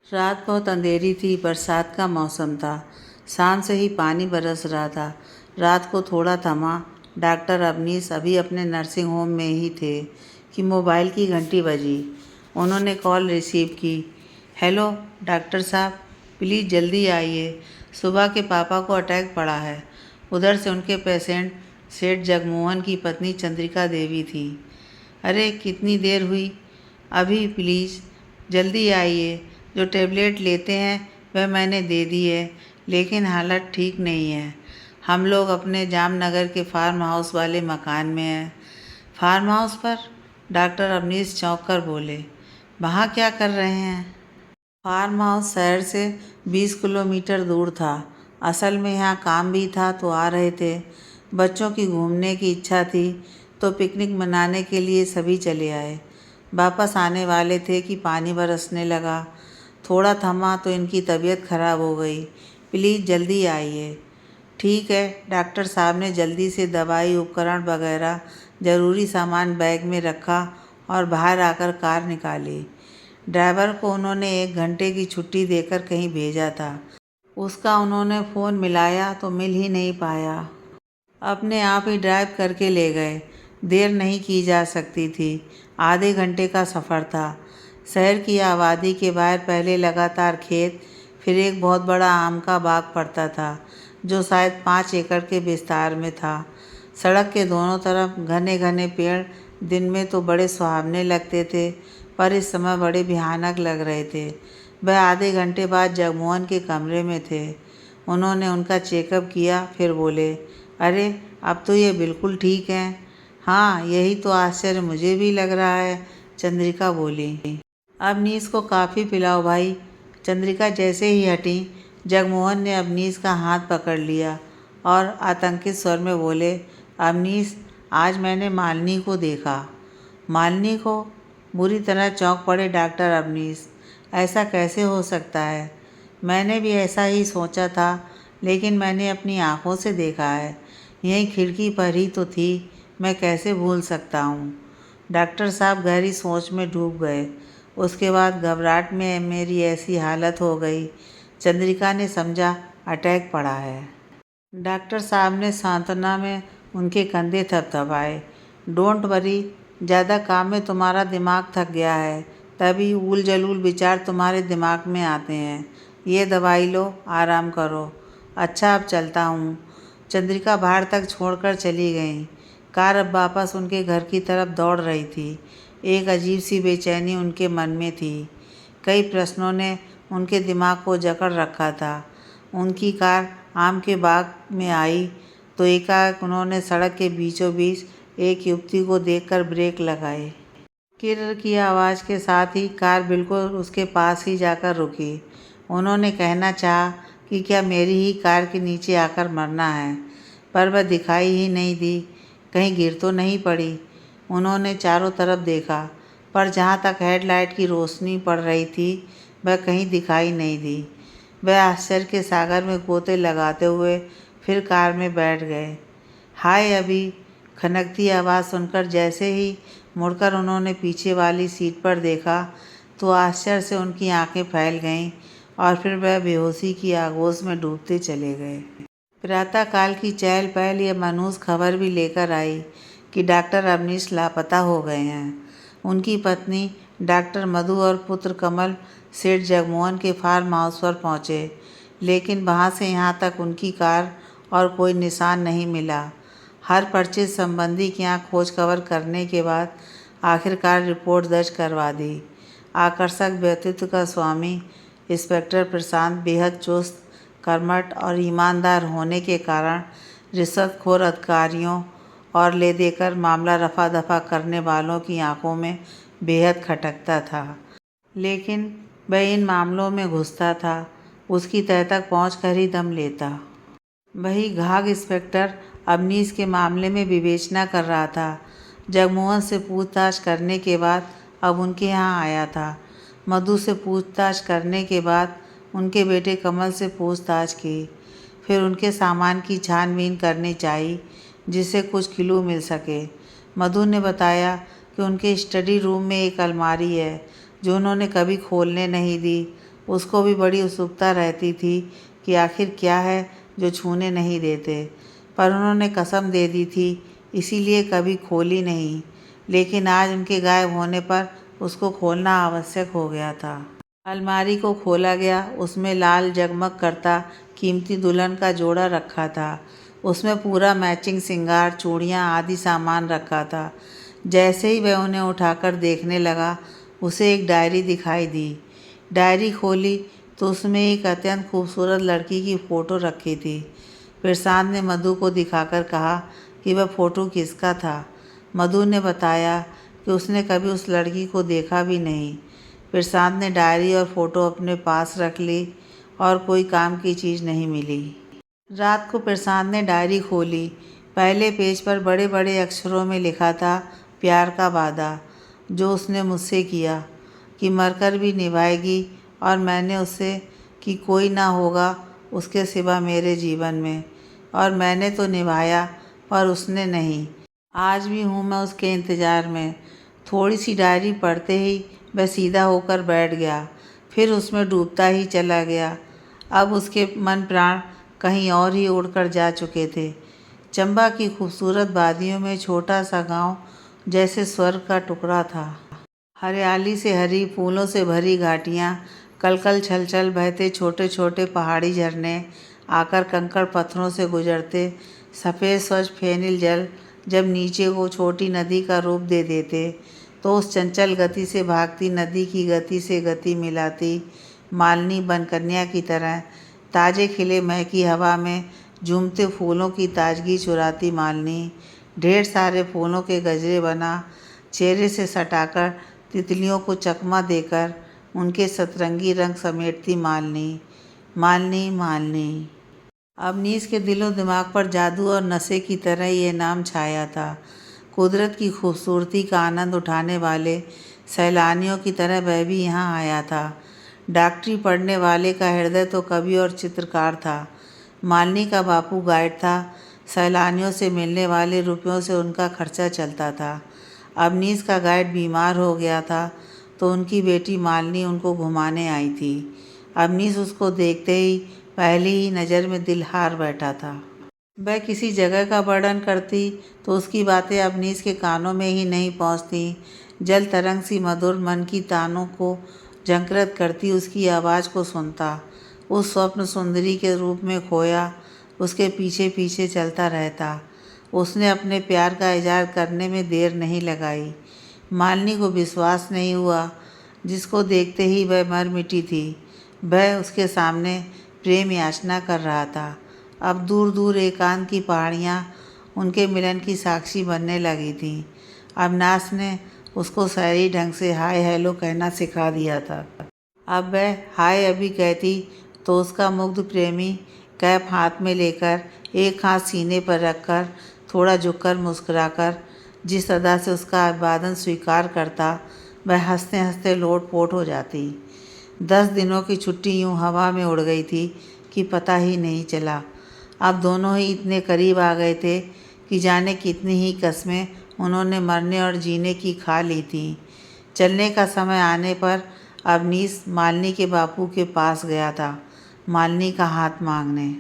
रात बहुत अंधेरी थी, बरसात का मौसम था। शाम से ही पानी बरस रहा था। रात को थोड़ा थमा। डॉक्टर अवनीश अभी अपने नर्सिंग होम में ही थे कि मोबाइल की घंटी बजी। उन्होंने कॉल रिसीव की। हेलो डॉक्टर साहब, प्लीज़ जल्दी आइए। सुबह के पापा को अटैक पड़ा है। उधर से उनके पेशेंट सेठ जगमोहन की पत्नी चंद्रिका देवी थी। अरे कितनी देर हुई? अभी प्लीज़ जल्दी आइए। जो टेबलेट लेते हैं वह मैंने दे दी है, लेकिन हालत ठीक नहीं है। हम लोग अपने जामनगर के फार्म हाउस वाले मकान में हैं। फार्म हाउस पर? डॉक्टर अवनीश चौंक कर बोले। वहाँ क्या कर रहे हैं? फार्म हाउस शहर से 20 किलोमीटर दूर था। असल में यहाँ काम भी था तो आ रहे थे। बच्चों की घूमने की इच्छा थी तो पिकनिक मनाने के लिए सभी चले आए। वापस आने वाले थे कि पानी बरसने लगा। थोड़ा थमा तो इनकी तबीयत खराब हो गई। प्लीज़ जल्दी आइए। ठीक है। डॉक्टर साहब ने जल्दी से दवाई, उपकरण वगैरह ज़रूरी सामान बैग में रखा और बाहर आकर कार निकाली। ड्राइवर को उन्होंने 1 घंटे की छुट्टी देकर कहीं भेजा था। उसका उन्होंने फ़ोन मिलाया तो मिल ही नहीं पाया। अपने आप ही ड्राइव करके ले गए। देर नहीं की जा सकती थी। आधे घंटे का सफ़र था। शहर की आबादी के बाहर पहले लगातार खेत, फिर एक बहुत बड़ा आम का बाग पड़ता था जो शायद 5 एकड़ के विस्तार में था। सड़क के दोनों तरफ घने घने पेड़ दिन में तो बड़े सुहावने लगते थे, पर इस समय बड़े भयानक लग रहे थे। वह आधे घंटे बाद जगमोहन के कमरे में थे। उन्होंने उनका चेकअप किया, फिर बोले, अरे अब तो ये बिल्कुल ठीक हैं। हाँ, यही तो आश्चर्य मुझे भी लग रहा है, चंद्रिका बोली। अवनीश को काफ़ी पिलाओ भाई। चंद्रिका जैसे ही हटी, जगमोहन ने अवनीश का हाथ पकड़ लिया और आतंकित स्वर में बोले, अवनीश, आज मैंने मालिनी को देखा। मालिनी को? बुरी तरह चौंक पड़े डॉक्टर अवनीश। ऐसा कैसे हो सकता है? मैंने भी ऐसा ही सोचा था, लेकिन मैंने अपनी आँखों से देखा है। यहीं खिड़की पर ही तो थी, मैं कैसे भूल सकता हूँ। डॉक्टर साहब गहरी सोच में डूब गए। उसके बाद घबराहट में मेरी ऐसी हालत हो गई। चंद्रिका ने समझा अटैक पड़ा है। डॉक्टर साहब ने सांत्वना में उनके कंधे थपथपाए। डोंट वरी, ज़्यादा काम में तुम्हारा दिमाग थक गया है, तभी उल जलूल विचार तुम्हारे दिमाग में आते हैं। ये दवाई लो, आराम करो। अच्छा, अब चलता हूँ। चंद्रिका बाहर तक छोड़कर चली गई। कार अब वापस उनके घर की तरफ दौड़ रही थी। एक अजीब सी बेचैनी उनके मन में थी। कई प्रश्नों ने उनके दिमाग को जकड़ रखा था। उनकी कार आम के बाग में आई तो एकाएक उन्होंने सड़क के बीचों बीच एक युवती को देखकर ब्रेक लगाए। किर्र की आवाज़ के साथ ही कार बिल्कुल उसके पास ही जाकर रुकी। उन्होंने कहना चाहा कि क्या मेरी ही कार के नीचे आकर मरना है, पर वह दिखाई ही नहीं दी। कहीं गिर तो नहीं पड़ी। उन्होंने चारों तरफ देखा, पर जहाँ तक हेडलाइट की रोशनी पड़ रही थी वह कहीं दिखाई नहीं दी। वह आश्चर्य के सागर में गोते लगाते हुए फिर कार में बैठ गए। हाय अभी, खनकती आवाज़ सुनकर जैसे ही मुड़कर उन्होंने पीछे वाली सीट पर देखा तो आश्चर्य से उनकी आंखें फैल गईं और फिर वह बेहोशी की आगोश में डूबते चले गए। प्रातःकाल की चहल पहल ये मनहूस खबर भी लेकर आई कि डॉक्टर अवनीश लापता हो गए हैं। उनकी पत्नी डॉक्टर मधु और पुत्र कमल सेठ जगमोहन के फार्म हाउस पर पहुँचे, लेकिन वहाँ से यहाँ तक उनकी कार और कोई निशान नहीं मिला। हर परिचित संबंधी के यहाँ खोज खबर करने के बाद आखिरकार रिपोर्ट दर्ज करवा दी। आकर्षक व्यक्तित्व का स्वामी इंस्पेक्टर प्रशांत बेहद चुस्त, कर्मठ और ईमानदार होने के कारण रिश्वतखोर अधिकारियों और ले देकर मामला रफा दफा करने वालों की आंखों में बेहद खटकता था। लेकिन वह इन मामलों में घुसता था, उसकी तह तक पहुंचकर ही दम लेता। वही घाघ इंस्पेक्टर अवनीश के मामले में विवेचना कर रहा था। जगमोहन से पूछताछ करने के बाद अब उनके यहाँ आया था। मधु से पूछताछ करने के बाद उनके बेटे कमल से पूछताछ की। फिर उनके सामान की छानबीन करनी चाहिए जिससे कुछ क्लू मिल सके। मधु ने बताया कि उनके स्टडी रूम में एक अलमारी है जो उन्होंने कभी खोलने नहीं दी। उसको भी बड़ी उत्सुकता रहती थी कि आखिर क्या है जो छूने नहीं देते, पर उन्होंने कसम दे दी थी, इसीलिए कभी खोली नहीं। लेकिन आज उनके गायब होने पर उसको खोलना आवश्यक हो गया था। अलमारी को खोला गया। उसमें लाल जगमग करता कीमती दुल्हन का जोड़ा रखा था। उसमें पूरा मैचिंग श्रृंगार, चूड़ियाँ आदि सामान रखा था। जैसे ही वह उन्हें उठाकर देखने लगा, उसे एक डायरी दिखाई दी। डायरी खोली तो उसमें एक अत्यंत खूबसूरत लड़की की फ़ोटो रखी थी। प्रशांत ने मधु को दिखाकर कहा कि वह फ़ोटो किसका था। मधु ने बताया कि उसने कभी उस लड़की को देखा भी नहीं। प्रशांत ने डायरी और फ़ोटो अपने पास रख ली और कोई काम की चीज़ नहीं मिली। रात को प्रशांत ने डायरी खोली। पहले पेज पर बड़े बड़े अक्षरों में लिखा था, प्यार का वादा जो उसने मुझसे किया कि मरकर भी निभाएगी, और मैंने उससे कि कोई ना होगा उसके सिवा मेरे जीवन में, और मैंने तो निभाया पर उसने नहीं। आज भी हूँ मैं उसके इंतज़ार में। थोड़ी सी डायरी पढ़ते ही वह सीधा होकर बैठ गया, फिर उसमें डूबता ही चला गया। अब उसके मन प्राण कहीं और ही उड़कर जा चुके थे। चंबा की खूबसूरत वादियों में छोटा सा गांव जैसे स्वर्ग का टुकड़ा था। हरियाली से हरी, फूलों से भरी घाटियाँ, कलकल छलछल बहते छोटे छोटे पहाड़ी झरने, आकर कंकड़ पत्थरों से गुजरते सफ़ेद स्वच्छ फेनिल जल जब नीचे को छोटी नदी का रूप दे देते, तो उस चंचल गति से भागती नदी की गति से गति मिलाती मालिनी बनकन्या की तरह ताजे खिले महकी हवा में झूमते फूलों की ताजगी चुराती मालिनी ढेर सारे फूलों के गजरे बना चेहरे से सटाकर तितलियों को चकमा देकर उनके सतरंगी रंग समेटती मालिनी मालिनी मालिनी। अवनीश के दिलो दिमाग पर जादू और नशे की तरह ये नाम छाया था। कुदरत की खूबसूरती का आनंद उठाने वाले सैलानियों की तरह वह भी यहाँ आया था। डॉक्टरी पढ़ने वाले का हृदय तो कवि और चित्रकार था। मालिनी का बापू गाइड था। सैलानियों से मिलने वाले रुपयों से उनका खर्चा चलता था। अवनीश का गाइड बीमार हो गया था तो उनकी बेटी मालिनी उनको घुमाने आई थी। अवनीश उसको देखते ही पहली ही नज़र में दिल हार बैठा था। वह किसी जगह का वर्णन करती तो उसकी बातें अवनीश के कानों में ही नहीं पहुंचती। जल तरंग सी मधुर मन की तानों को झंकृत करती उसकी आवाज़ को सुनता, उस स्वप्न सुंदरी के रूप में खोया उसके पीछे पीछे चलता रहता। उसने अपने प्यार का इजहार करने में देर नहीं लगाई। मालिनी को विश्वास नहीं हुआ, जिसको देखते ही वह मर मिटी थी। वह उसके सामने प्रेम याचना कर रहा था। अब दूर दूर एकांत की पहाड़ियाँ उनके मिलन की साक्षी बनने लगी थीं। अविनाश ने उसको सही ढंग से हाय हेलो कहना सिखा दिया था। अब वह हाय अभी कहती तो उसका मुग्ध प्रेमी कैप हाथ में लेकर एक हाथ सीने पर रखकर थोड़ा झुककर मुस्कुराकर जिस अदा से उसका अभिवादन स्वीकार करता, वह हंसते हंसते लोटपोट हो जाती। 10 दिनों की छुट्टी यूं हवा में उड़ गई थी कि पता ही नहीं चला। अब दोनों ही इतने करीब आ गए थे कि जाने कितनी ही कस्में उन्होंने मरने और जीने की खा ली थी। चलने का समय आने पर अवनीश मालिनी के बापू के पास गया था, मालिनी का हाथ मांगने।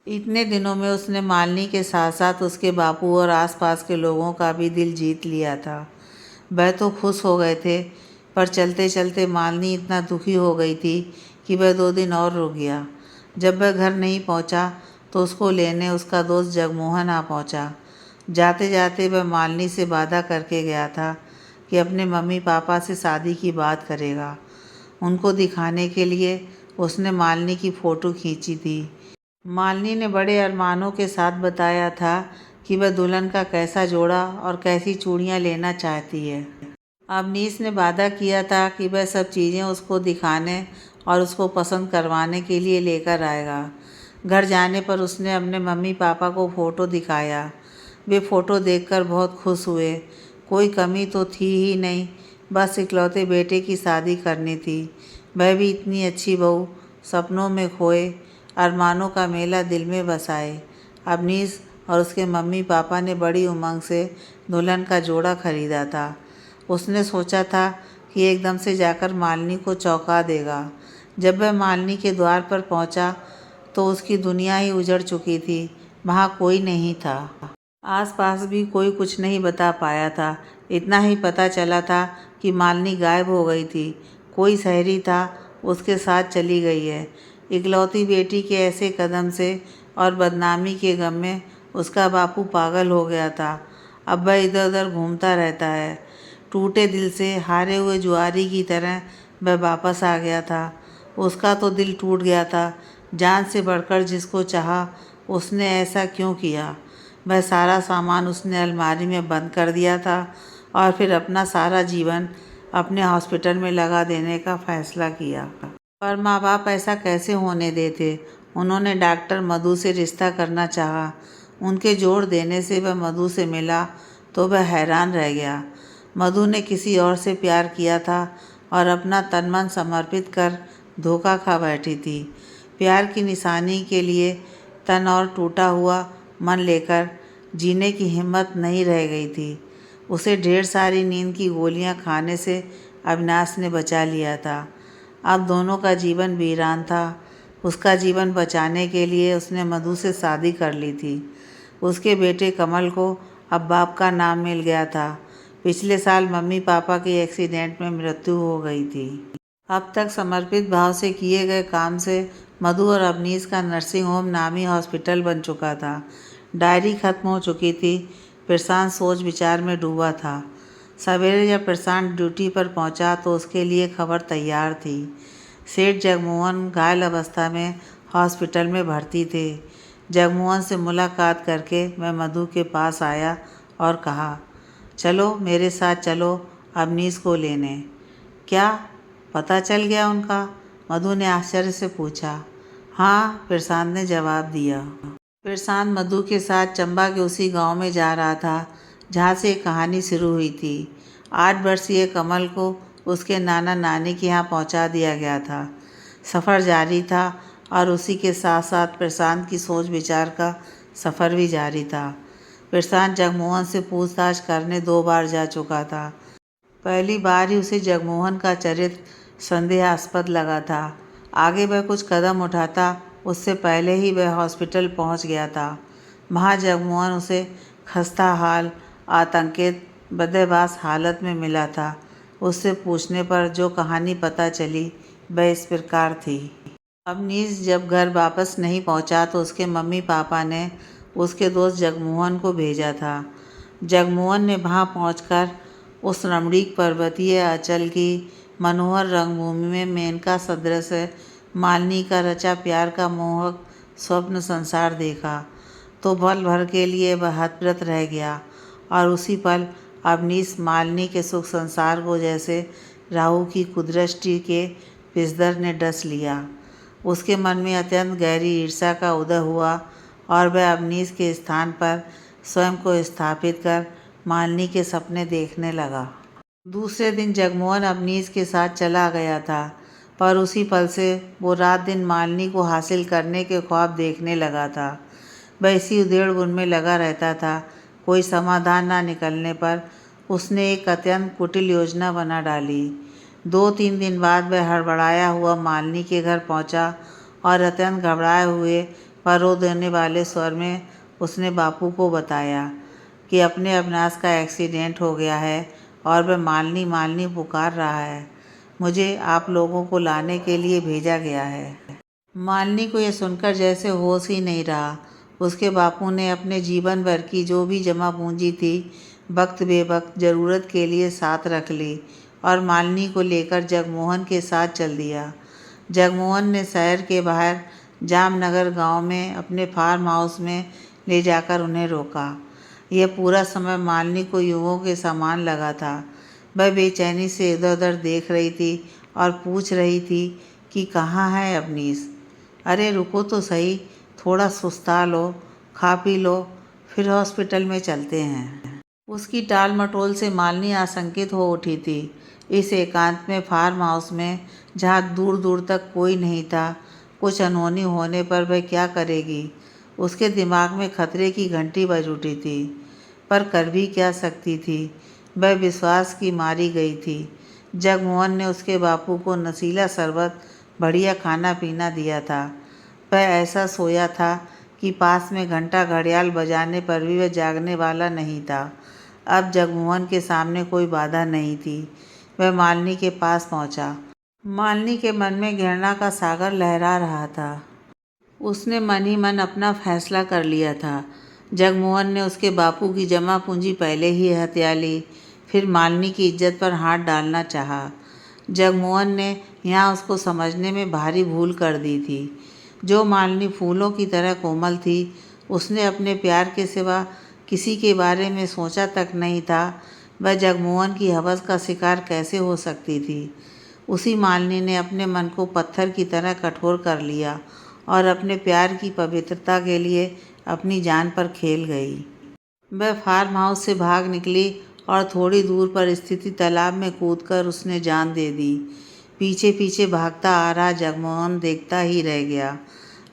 इतने दिनों में उसने मालिनी के साथ साथ उसके बापू और आसपास के लोगों का भी दिल जीत लिया था। वह तो खुश हो गए थे, पर चलते चलते मालिनी इतना दुखी हो गई थी कि वह 2 दिन और रुक गया। जब वह घर नहीं पहुंचा तो उसको लेने उसका दोस्त जगमोहन आ पहुंचा। जाते जाते वह मालिनी से वादा करके गया था कि अपने मम्मी पापा से शादी की बात करेगा। उनको दिखाने के लिए उसने मालिनी की फ़ोटो खींची थी। मालिनी ने बड़े अरमानों के साथ बताया था कि वह दुल्हन का कैसा जोड़ा और कैसी चूड़ियाँ लेना चाहती है। अवनीश ने वादा किया था कि वह सब चीज़ें उसको दिखाने और उसको पसंद करवाने के लिए लेकर आएगा। घर जाने पर उसने अपने मम्मी पापा को फ़ोटो दिखाया। वे फ़ोटो देखकर बहुत खुश हुए। कोई कमी तो थी ही नहीं, बस इकलौते बेटे की शादी करनी थी। वह भी इतनी अच्छी बहू। सपनों में खोए, अरमानों का मेला दिल में बसाए। अवनीश और उसके मम्मी पापा ने बड़ी उमंग से दुल्हन का जोड़ा खरीदा था। उसने सोचा था कि एकदम से जाकर मालिनी को चौंका देगा, जब वह मालिनी के द्वार पर पहुंचा तो उसकी दुनिया ही उजड़ चुकी थी। वहाँ कोई नहीं था। आसपास भी कोई कुछ नहीं बता पाया था। इतना ही पता चला था कि मालिनी गायब हो गई थी। कोई शहरी था उसके साथ चली गई है। इकलौती बेटी के ऐसे कदम से और बदनामी के गम में उसका बापू पागल हो गया था। अब वह इधर उधर घूमता रहता है। टूटे दिल से हारे हुए जुआरी की तरह वह वापस आ गया था। उसका तो दिल टूट गया था। जान से बढ़कर जिसको चाहा उसने ऐसा क्यों किया। वह सारा सामान उसने अलमारी में बंद कर दिया था और फिर अपना सारा जीवन अपने हॉस्पिटल में लगा देने का फैसला किया। पर माँ बाप ऐसा कैसे होने देते। उन्होंने डॉक्टर मधु से रिश्ता करना चाहा। उनके जोड़ देने से वह मधु से मिला तो वह हैरान रह गया। मधु ने किसी और से प्यार किया था और अपना तन मन समर्पित कर धोखा खा बैठी थी। प्यार की निशानी के लिए तन और टूटा हुआ मन लेकर जीने की हिम्मत नहीं रह गई थी। उसे ढेर सारी नींद की गोलियां खाने से अविनाश ने बचा लिया था। अब दोनों का जीवन वीरान था। उसका जीवन बचाने के लिए उसने मधु से शादी कर ली थी। उसके बेटे कमल को अब बाप का नाम मिल गया था। पिछले साल मम्मी पापा की एक्सीडेंट में मृत्यु हो गई थी। अब तक समर्पित भाव से किए गए काम से मधु और अवनीश का नर्सिंग होम नामी हॉस्पिटल बन चुका था। डायरी खत्म हो चुकी थी। प्रशांत सोच विचार में डूबा था। सवेरे जब प्रशांत ड्यूटी पर पहुंचा तो उसके लिए खबर तैयार थी। सेठ जगमोहन घायल अवस्था में हॉस्पिटल में भर्ती थे। जगमोहन से मुलाकात करके मैं मधु के पास आया और कहा, चलो मेरे साथ चलो अवनीश को लेने। क्या पता चल गया उनका? मधु ने आश्चर्य से पूछा। हाँ, प्रशांत ने जवाब दिया। प्रशांत मधु के साथ चंबा के उसी गांव में जा रहा था जहाँ से एक कहानी शुरू हुई थी। 8 वर्षीय कमल को उसके नाना नानी के यहाँ पहुँचा दिया गया था। सफ़र जारी था और उसी के साथ साथ प्रशांत की सोच विचार का सफ़र भी जारी था। प्रशांत जगमोहन से पूछताछ करने 2 बार जा चुका था। पहली बार ही उसे जगमोहन का चरित्र संदेहास्पद लगा था। आगे वह कुछ कदम उठाता उससे पहले ही वह हॉस्पिटल पहुंच गया था। वहां जगमोहन उसे खस्ता हाल, आतंकित, बदहवास हालत में मिला था। उससे पूछने पर जो कहानी पता चली वह इस प्रकार थी। अवनीश जब घर वापस नहीं पहुंचा तो उसके मम्मी पापा ने उसके दोस्त जगमोहन को भेजा था। जगमोहन ने वहां पहुंचकर उस रमणीक पर्वतीय अंचल की मनोहर रंगभूमि में मेनका सदृश मालिनी का रचा प्यार का मोहक स्वप्न संसार देखा तो पल भर के लिए वह हतप्रत रह गया और उसी पल अवनीश मालिनी के सुख संसार को जैसे राहु की कुदृष्टि के पिछदर ने डस लिया। उसके मन में अत्यंत गहरी ईर्ष्या का उदय हुआ और वह अवनीश के स्थान पर स्वयं को स्थापित कर मालिनी के सपने देखने लगा। दूसरे दिन जगमोहन अवनीश के साथ चला गया था, पर उसी पल से वो रात दिन मालिनी को हासिल करने के ख्वाब देखने लगा था। वह इसी उधेड़-बुन में लगा रहता था। कोई समाधान ना निकलने पर उसने एक अत्यंत कुटिल योजना बना डाली। 2-3 दिन बाद वह हड़बड़ाया हुआ मालिनी के घर पहुंचा और अत्यंत घबराए हुए पर रो देने वाले स्वर में उसने बापू को बताया कि अपने अविनाश का एक्सीडेंट हो गया है और वह मालिनी मालिनी पुकार रहा है। मुझे आप लोगों को लाने के लिए भेजा गया है। मालिनी को यह सुनकर जैसे होश ही नहीं रहा। उसके बापू ने अपने जीवन भर की जो भी जमा पूंजी थी वक्त बेवक्त ज़रूरत के लिए साथ रख ली और मालिनी को लेकर जगमोहन के साथ चल दिया। जगमोहन ने शहर के बाहर जामनगर गांव में अपने फार्म हाउस में ले जाकर उन्हें रोका। यह पूरा समय मालिनी को युगों के समान लगा था। वह बेचैनी से इधर उधर देख रही थी और पूछ रही थी कि कहाँ है अवनीश। अरे रुको तो सही, थोड़ा सुस्ता लो, खा पी लो, फिर हॉस्पिटल में चलते हैं। उसकी टाल मटोल से मालिनी आशंकित हो उठी थी। इस एकांत में फार्म हाउस में जहाँ दूर दूर तक कोई नहीं था, कुछ अनहोनी होने पर वह क्या करेगी। उसके दिमाग में खतरे की घंटी बज उठी थी, पर कर भी क्या सकती थी। वह विश्वास की मारी गई थी। जगमोहन ने उसके बापू को नशीला शरबत बढ़िया खाना पीना दिया था। वह ऐसा सोया था कि पास में घंटा घड़ियाल बजाने पर भी वह जागने वाला नहीं था। अब जगमोहन के सामने कोई बाधा नहीं थी। वह मालिनी के पास पहुंचा। मालिनी के मन में घृणा का सागर लहरा रहा था। उसने मन ही मन अपना फैसला कर लिया था। जगमोहन ने उसके बापू की जमा पूंजी पहले ही हथिया ली, फिर मालिनी की इज्जत पर हाथ डालना चाहा। जगमोहन ने यहाँ उसको समझने में भारी भूल कर दी थी। जो मालिनी फूलों की तरह कोमल थी, उसने अपने प्यार के सिवा किसी के बारे में सोचा तक नहीं था। वह जगमोहन की हवस का शिकार कैसे हो सकती थी। उसी मालिनी ने अपने मन को पत्थर की तरह कठोर कर लिया और अपने प्यार की पवित्रता के लिए अपनी जान पर खेल गई। वह फार्म हाउस से भाग निकली और थोड़ी दूर पर स्थित तालाब में कूदकर उसने जान दे दी। पीछे पीछे भागता आ रहा जगमोहन देखता ही रह गया।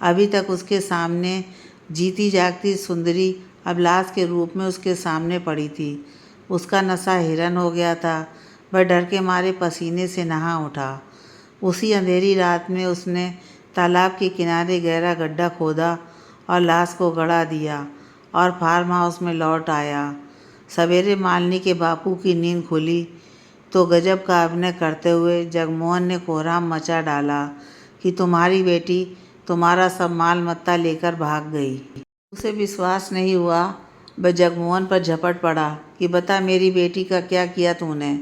अभी तक उसके सामने जीती जागती सुंदरी अब लाश के रूप में उसके सामने पड़ी थी। उसका नशा हिरन हो गया था। वह डर के मारे पसीने से नहा उठा। उसी अंधेरी रात में उसने तालाब के किनारे गहरा गड्ढा खोदा और लाश को गड़ा दिया और फार्म हाउस में लौट आया। सवेरे मालिनी के बापू की नींद खुली तो गजब का अभिनय करते हुए जगमोहन ने कोहराम मचा डाला कि तुम्हारी बेटी तुम्हारा सब माल मत्ता लेकर भाग गई। उसे विश्वास नहीं हुआ। वह जगमोहन पर झपट पड़ा कि बता मेरी बेटी का क्या किया तूने।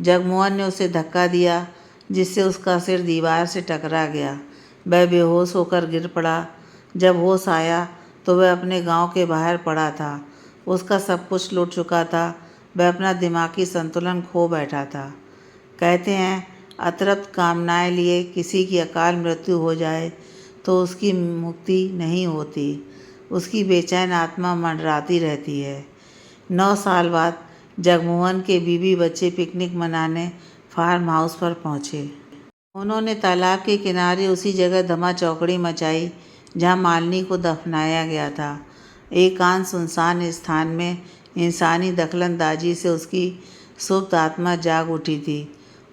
जगमोहन ने उसे धक्का दिया जिससे उसका सिर दीवार से टकरा गया। वह बेहोश होकर गिर पड़ा। जब होश आया तो वह अपने गांव के बाहर पड़ा था। उसका सब कुछ लुट चुका था। वह अपना दिमागी संतुलन खो बैठा था। कहते हैं अतृप्त कामनाएं लिए किसी की अकाल मृत्यु हो जाए तो उसकी मुक्ति नहीं होती। उसकी बेचैन आत्मा मंडराती रहती है। 9 साल बाद जगमोहन के बीवी बच्चे पिकनिक मनाने फार्म हाउस पर पहुँचे। उन्होंने तालाब के किनारे उसी जगह धमा चौकड़ी मचाई जहाँ मालिनी को दफनाया गया था। एकांत सुनसान स्थान में इंसानी दखलंदाजी से उसकी सुप्त आत्मा जाग उठी थी।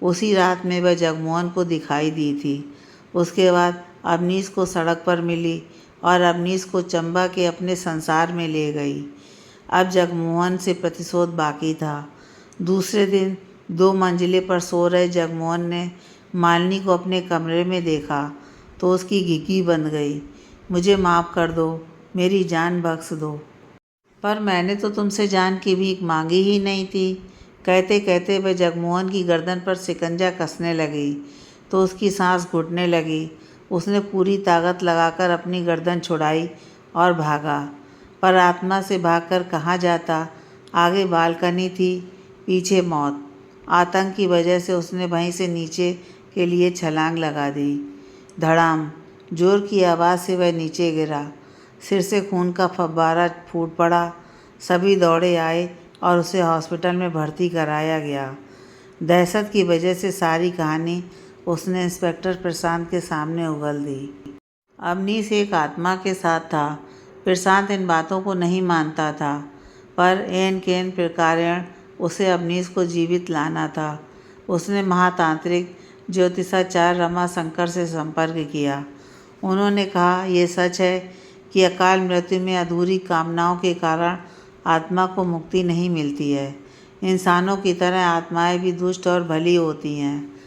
उसी रात में वह जगमोहन को दिखाई दी थी। उसके बाद अवनीश को सड़क पर मिली और अवनीश को चंबा के अपने संसार में ले गई। अब जगमोहन से प्रतिशोध बाकी था। दूसरे दिन 2 मंजिले पर सो रहे जगमोहन ने मालिनी को अपने कमरे में देखा तो उसकी घिघी बन गई। मुझे माफ़ कर दो, मेरी जान बख्श दो। पर मैंने तो तुमसे जान की भीख मांगी ही नहीं थी। कहते कहते वह जगमोहन की गर्दन पर शिकंजा कसने लगी तो उसकी सांस घुटने लगी। उसने पूरी ताकत लगाकर अपनी गर्दन छुड़ाई और भागा। पर आत्मा से भागकर कहाँ जाता। आगे बालकनी थी, पीछे मौत। आतंक की वजह से उसने वहीं से नीचे के लिए छलांग लगा दी। धड़ाम जोर की आवाज़ से वह नीचे गिरा। सिर से खून का फव्वारा फूट पड़ा। सभी दौड़े आए और उसे हॉस्पिटल में भर्ती कराया गया। दहशत की वजह से सारी कहानी उसने इंस्पेक्टर प्रशांत के सामने उगल दी। अवनीश एक आत्मा के साथ था। प्रशांत इन बातों को नहीं मानता था, पर एन केन प्रकारेण उसे अवनीश को जीवित लाना था। उसने महातांत्रिक ज्योतिषाचार्य रमाशंकर से संपर्क किया। उन्होंने कहा यह सच है कि अकाल मृत्यु में अधूरी कामनाओं के कारण आत्मा को मुक्ति नहीं मिलती है। इंसानों की तरह आत्माएं भी दुष्ट और भली होती हैं।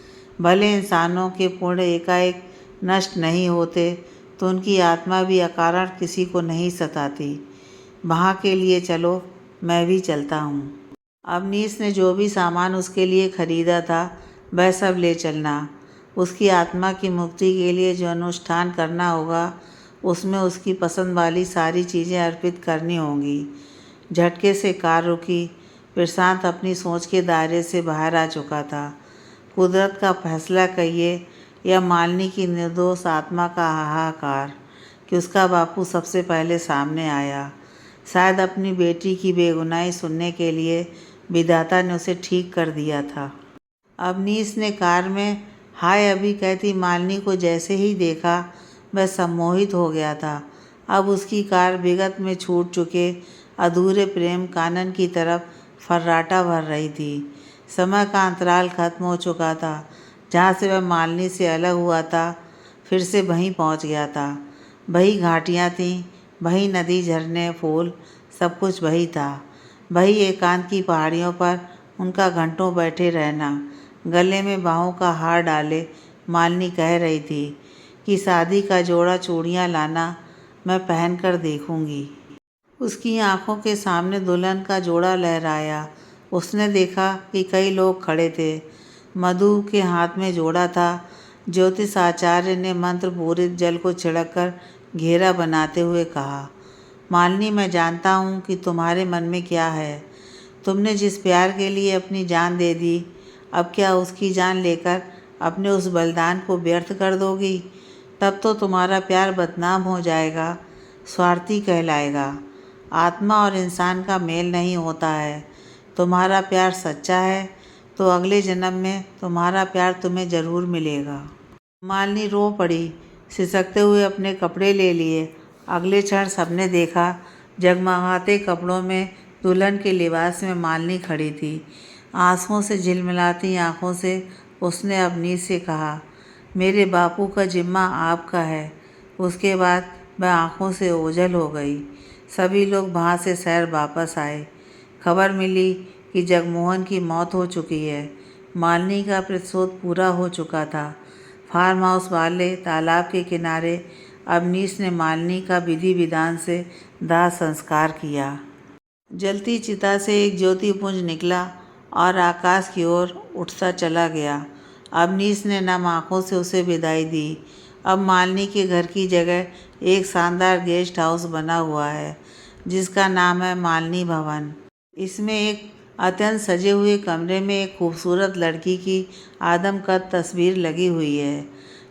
भले इंसानों के पुण्य एकाएक नष्ट नहीं होते तो उनकी आत्मा भी अकारण किसी को नहीं सताती। वहाँ के लिए चलो, मैं भी चलता हूँ। अवनीश ने जो भी सामान उसके लिए खरीदा था वह सब ले चलना। उसकी आत्मा की मुक्ति के लिए जो अनुष्ठान करना होगा उसमें उसकी पसंद वाली सारी चीज़ें अर्पित करनी होंगी। झटके से कार रुकी। प्रशांत अपनी सोच के दायरे से बाहर आ चुका था। कुदरत का फैसला कहिए या मालिनी की निर्दोष आत्मा का हाहाकार कि उसका बापू सबसे पहले सामने आया। शायद अपनी बेटी की बेगुनाही सुनने के लिए विधाता ने उसे ठीक कर दिया था। अवनीश ने कार में हाय अभी कहती मालिनी को जैसे ही देखा वह सम्मोहित हो गया था। अब उसकी कार विगत में छूट चुके अधूरे प्रेम कानन की तरफ फर्राटा भर रही थी। समय का अंतराल खत्म हो चुका था। जहाँ से वह मालिनी से अलग हुआ था, फिर से वहीं पहुँच गया था। वही घाटियाँ थीं, वही नदी, झरने, फूल, सब कुछ वही था। वही एकांत की पहाड़ियों पर उनका घंटों बैठे रहना। गले में बाहों का हार डाले मालिनी कह रही थी कि शादी का जोड़ा चूड़ियाँ लाना, मैं पहन कर देखूंगी। उसकी आंखों के सामने दुल्हन का जोड़ा लहराया। उसने देखा कि कई लोग खड़े थे। मधु के हाथ में जोड़ा था। ज्योतिष आचार्य ने मंत्र पूरित जल को छिड़ककर घेरा बनाते हुए कहा, मालिनी, मैं जानता हूँ कि तुम्हारे मन में क्या है। तुमने जिस प्यार के लिए अपनी जान दे दी, अब क्या उसकी जान लेकर अपने उस बलिदान को व्यर्थ कर दोगी? तब तो तुम्हारा प्यार बदनाम हो जाएगा, स्वार्थी कहलाएगा। आत्मा और इंसान का मेल नहीं होता है। तुम्हारा प्यार सच्चा है तो अगले जन्म में तुम्हारा प्यार तुम्हें ज़रूर मिलेगा। मालिनी रो पड़ी, सिसकते हुए अपने कपड़े ले लिए। अगले क्षण सबने देखा, जगमगाते कपड़ों में दुल्हन के लिबास में मालिनी खड़ी थी। आंसुओं से झिलमिलाती आंखों से उसने अवनीश से कहा, मेरे बापू का जिम्मा आपका है। उसके बाद वह आंखों से ओझल हो गई। सभी लोग वहाँ से शहर वापस आए। खबर मिली कि जगमोहन की मौत हो चुकी है। मालिनी का प्रतिशोध पूरा हो चुका था। फार्म हाउस वाले तालाब के किनारे अवनीश ने मालिनी का विधि विधान से दाह संस्कार किया। जलती चिता से एक ज्योतिपुंज निकला और आकाश की ओर उठता चला गया। अवनीश ने नम आँखों से उसे विदाई दी। अब मालिनी के घर की जगह एक शानदार गेस्ट हाउस बना हुआ है, जिसका नाम है मालिनी भवन। इसमें एक अत्यंत सजे हुए कमरे में एक खूबसूरत लड़की की आदमकद तस्वीर लगी हुई है,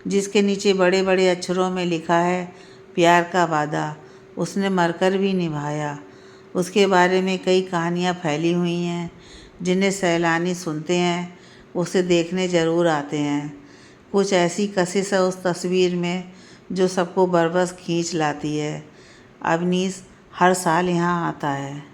जिसके नीचे बड़े बड़े अक्षरों में लिखा है, प्यार का वादा उसने मरकर भी निभाया। उसके बारे में कई कहानियाँ फैली हुई हैं, जिन्हें सैलानी सुनते हैं, उसे देखने ज़रूर आते हैं। कुछ ऐसी कशिश है उस तस्वीर में जो सबको बरबस खींच लाती है। अवनीश हर साल यहाँ आता है।